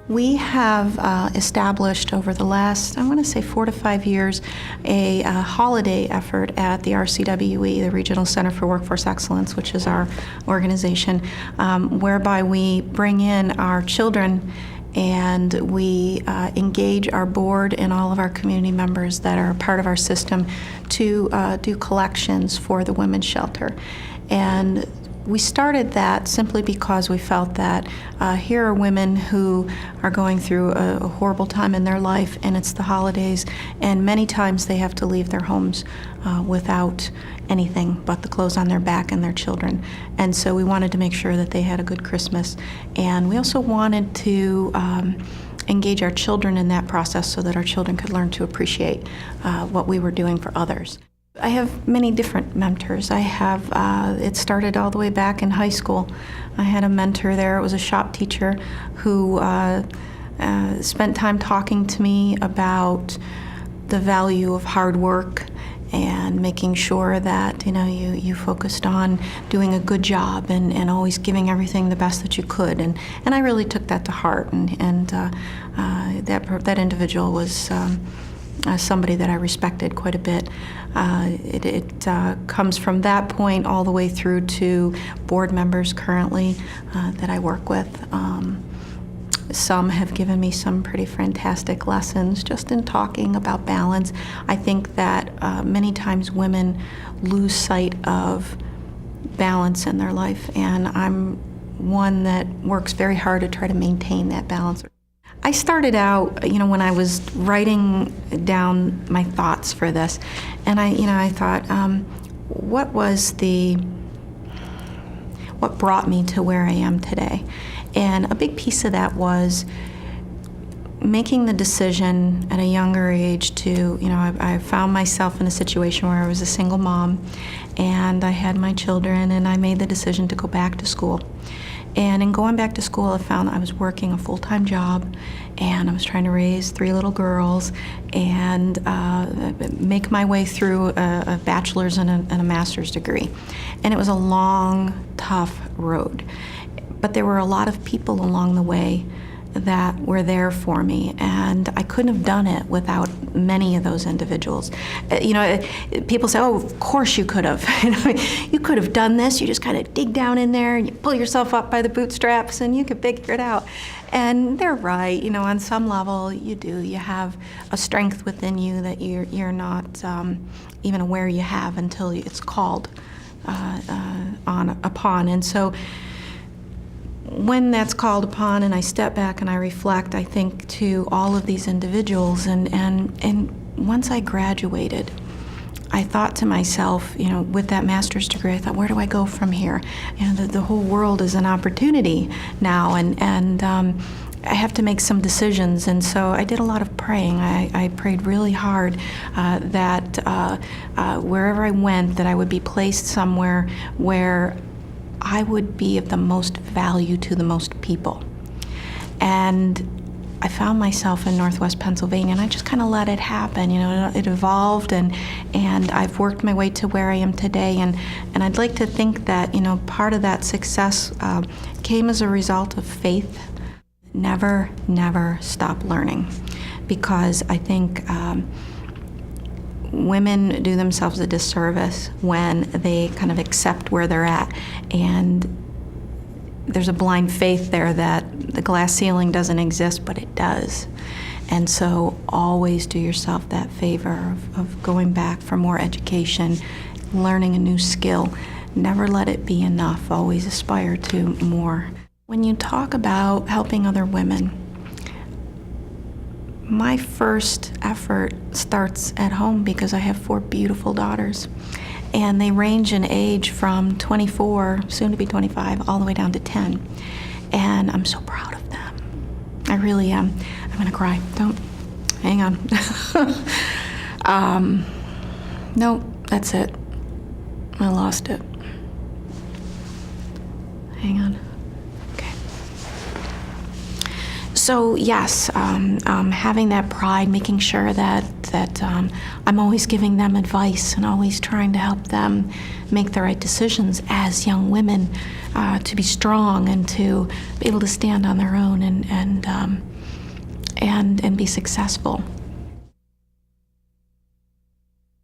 We have established over the last, I want to say 4 to 5 years, a holiday effort at the RCWE, the Regional Center for Workforce Excellence, which is our organization, whereby we bring in our children and we engage our board and all of our community members that are part of our system to do collections for the women's shelter. And we started that simply because we felt that here are women who are going through a horrible time in their life, and it's the holidays, and many times they have to leave their homes without anything but the clothes on their back and their children. And so we wanted to make sure that they had a good Christmas. And we also wanted to engage our children in that process so that our children could learn to appreciate what we were doing for others. I have many different mentors. I have, it started all the way back in high school. I had a mentor there. It was a shop teacher who spent time talking to me about the value of hard work and making sure that you focused on doing a good job and always giving everything the best that you could. And I really took that to heart. And that individual was somebody that I respected quite a bit. It comes from that point all the way through to board members currently that I work with. Some have given me some pretty fantastic lessons just in talking about balance. I think that many times women lose sight of balance in their life, and I'm one that works very hard to try to maintain that balance. I started out, when I was writing down my thoughts for this, and I thought, what brought me to where I am today? And a big piece of that was making the decision at a younger age to, I found myself in a situation where I was a single mom, and I had my children, and I made the decision to go back to school. And in going back to school, I found that I was working a full-time job, and I was trying to raise 3 little girls and make my way through a bachelor's and a master's degree. And it was a long, tough road. But there were a lot of people along the way that were there for me, and I couldn't have done it without many of those individuals. People say, oh, of course you could have. You could have done this. You just kind of dig down in there and you pull yourself up by the bootstraps and you could figure it out. And they're right. On some level you do. You have a strength within you that you're not even aware you have until it's called upon. And so when that's called upon and I step back and I reflect, I think to all of these individuals, and once I graduated, I thought to myself, with that master's degree, I thought, where do I go from here? The whole world is an opportunity now, and I have to make some decisions. And so I did a lot of praying. I prayed really hard that wherever I went, that I would be placed somewhere where I would be of the most value to the most people. And I found myself in Northwest Pennsylvania, and I just kind of let it happen. It evolved, and I've worked my way to where I am today. And I'd like to think that, part of that success came as a result of faith. Never, never stop learning, because I think women do themselves a disservice when they kind of accept where they're at, and there's a blind faith there that the glass ceiling doesn't exist, but it does. And so always do yourself that favor of going back for more education, learning a new skill. Never let it be enough. Always aspire to more. When you talk about helping other women, my first effort starts at home because I have 4 beautiful daughters, and they range in age from 24, soon to be 25, all the way down to 10. And I'm so proud of them. I really am. I'm gonna cry. Don't, hang on. No, that's it. I lost it. Hang on. So yes, having that pride, making sure that I'm always giving them advice and always trying to help them make the right decisions as young women, to be strong and to be able to stand on their own and be successful.